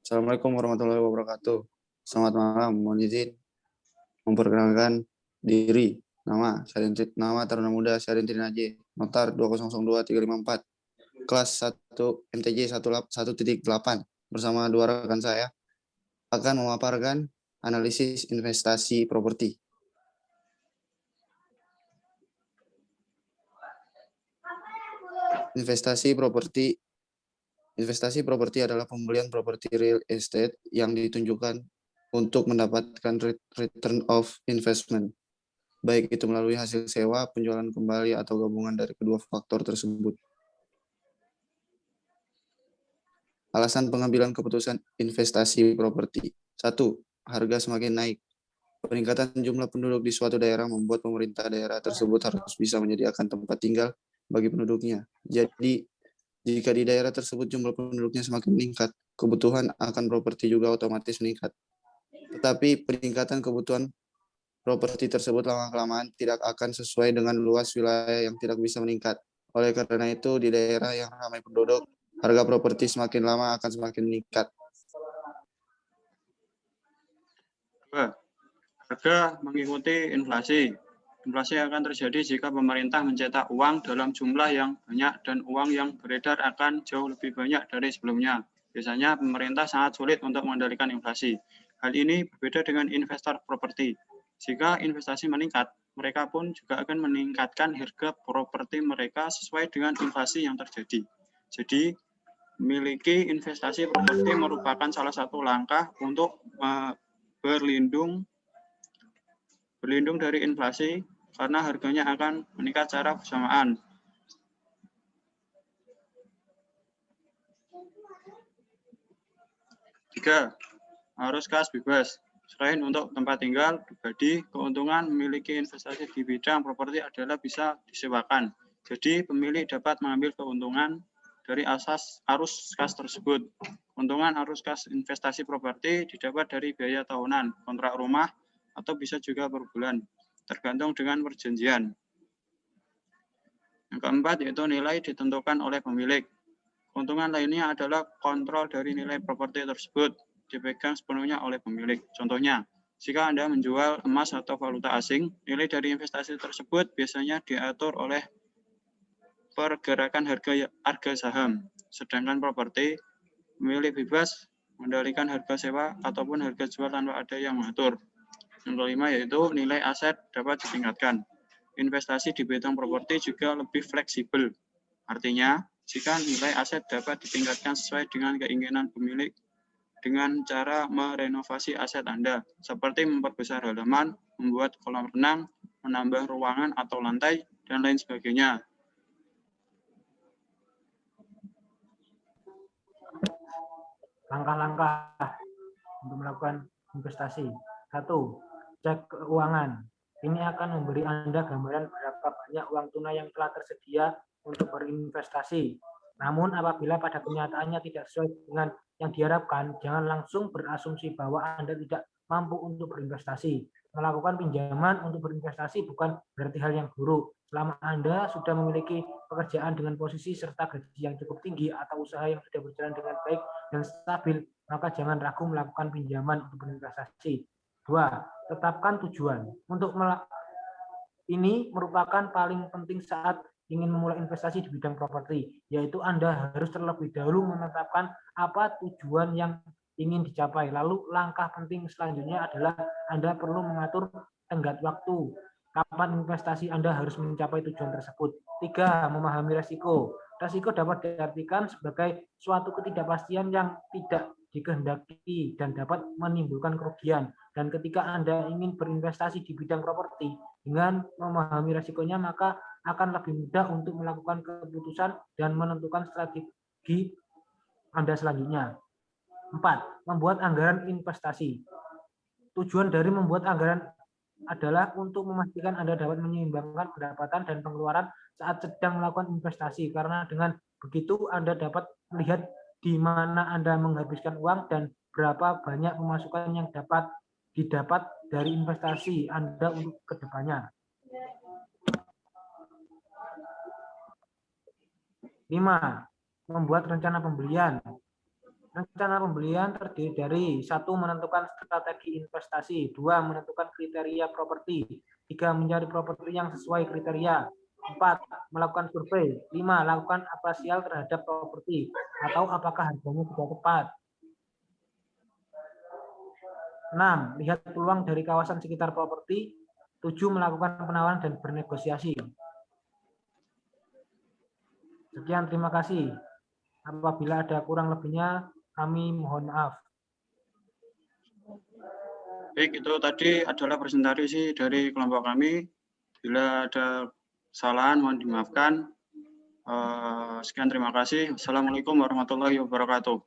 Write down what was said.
Assalamualaikum warahmatullahi wabarakatuh. Selamat malam. Mohon izin memperkenalkan diri. Nama Taruna Muda Syarintri Najih. Notar 2002354. Kelas 1 MTJ 1.8. Bersama dua rekan saya akan memaparkan analisis investasi properti. Investasi properti adalah pembelian properti real estate yang ditunjukkan untuk mendapatkan return of investment, baik itu melalui hasil sewa, penjualan kembali, atau gabungan dari kedua faktor tersebut. Alasan pengambilan keputusan investasi properti. 1. Harga semakin naik. Peningkatan jumlah penduduk di suatu daerah membuat pemerintah daerah tersebut harus bisa menyediakan tempat tinggal bagi penduduknya. Jadi, jika di daerah tersebut jumlah penduduknya semakin meningkat, kebutuhan akan properti juga otomatis meningkat. Tetapi peningkatan kebutuhan properti tersebut lama-kelamaan tidak akan sesuai dengan luas wilayah yang tidak bisa meningkat. Oleh karena itu, di daerah yang ramai penduduk, harga properti semakin lama akan semakin meningkat. 2. Harga mengikuti inflasi. Inflasi akan terjadi jika pemerintah mencetak uang dalam jumlah yang banyak dan uang yang beredar akan jauh lebih banyak dari sebelumnya. Biasanya pemerintah sangat sulit untuk mengendalikan inflasi. Hal ini berbeda dengan investor properti. Jika investasi meningkat, mereka pun juga akan meningkatkan harga properti mereka sesuai dengan inflasi yang terjadi. Jadi, memiliki investasi properti merupakan salah satu langkah untuk berlindung dari inflasi karena harganya akan meningkat secara bersamaan. Tiga, arus kas bebas. Selain untuk tempat tinggal pribadi, keuntungan memiliki investasi di bidang properti adalah bisa disewakan. Jadi pemilik dapat mengambil keuntungan dari asas arus kas tersebut. Keuntungan arus kas investasi properti didapat dari biaya tahunan, kontrak rumah, atau bisa juga per bulan, tergantung dengan perjanjian. Yang keempat yaitu nilai ditentukan oleh pemilik. Keuntungan lainnya adalah kontrol dari nilai properti tersebut dipegang sepenuhnya oleh pemilik. Contohnya, jika Anda menjual emas atau valuta asing, nilai dari investasi tersebut biasanya diatur oleh pergerakan harga saham. Sedangkan properti, pemilik bebas mengendalikan harga sewa ataupun harga jual tanpa ada yang mengatur. Yang kelima yaitu nilai aset dapat ditingkatkan. Investasi di bidang properti juga lebih fleksibel. Artinya, jika nilai aset dapat ditingkatkan sesuai dengan keinginan pemilik dengan cara merenovasi aset Anda, seperti memperbesar halaman, membuat kolam renang, menambah ruangan atau lantai, dan lain sebagainya. Langkah-langkah untuk melakukan investasi. 1. Cek keuangan. Ini akan memberi Anda gambaran berapa banyak uang tunai yang telah tersedia untuk berinvestasi. Namun apabila pada kenyataannya tidak sesuai dengan yang diharapkan, jangan langsung berasumsi bahwa Anda tidak mampu untuk berinvestasi. Melakukan pinjaman untuk berinvestasi bukan berarti hal yang buruk. Selama Anda sudah memiliki pekerjaan dengan posisi serta gaji yang cukup tinggi atau usaha yang sudah berjalan dengan baik dan stabil, maka jangan ragu melakukan pinjaman untuk berinvestasi. 2. Tetapkan tujuan. Ini merupakan paling penting saat ingin memulai investasi di bidang properti, yaitu Anda harus terlebih dahulu menetapkan apa tujuan yang ingin dicapai. Lalu langkah penting selanjutnya adalah Anda perlu mengatur tenggat waktu kapan investasi Anda harus mencapai tujuan tersebut. 3. Memahami resiko. Resiko dapat diartikan sebagai suatu ketidakpastian yang tidak dikehendaki dan dapat menimbulkan kerugian. Dan ketika Anda ingin berinvestasi di bidang properti, dengan memahami resikonya, maka akan lebih mudah untuk melakukan keputusan dan menentukan strategi Anda selanjutnya. 4. Membuat anggaran investasi. Tujuan dari membuat anggaran adalah untuk memastikan Anda dapat menyeimbangkan pendapatan dan pengeluaran saat sedang melakukan investasi, karena dengan begitu Anda dapat melihat di mana Anda menghabiskan uang dan berapa banyak pemasukan yang dapat didapat dari investasi Anda untuk kedepannya. 5. Membuat rencana pembelian. Rencana pembelian terdiri dari 1. Menentukan strategi investasi, 2. Menentukan kriteria properti, 3. Mencari properti yang sesuai kriteria, 4. Melakukan survei, 5. Lakukan apresial terhadap properti atau apakah harganya sudah tepat, 6. Lihat peluang dari kawasan sekitar properti, 7. Melakukan penawaran dan bernegosiasi. Sekian, terima kasih. Apabila ada kurang lebihnya, kami mohon maaf. Baik, itu tadi adalah presentasi dari kelompok kami. Bila ada kesalahan, mohon dimaafkan. Sekian, terima kasih. Assalamualaikum warahmatullahi wabarakatuh.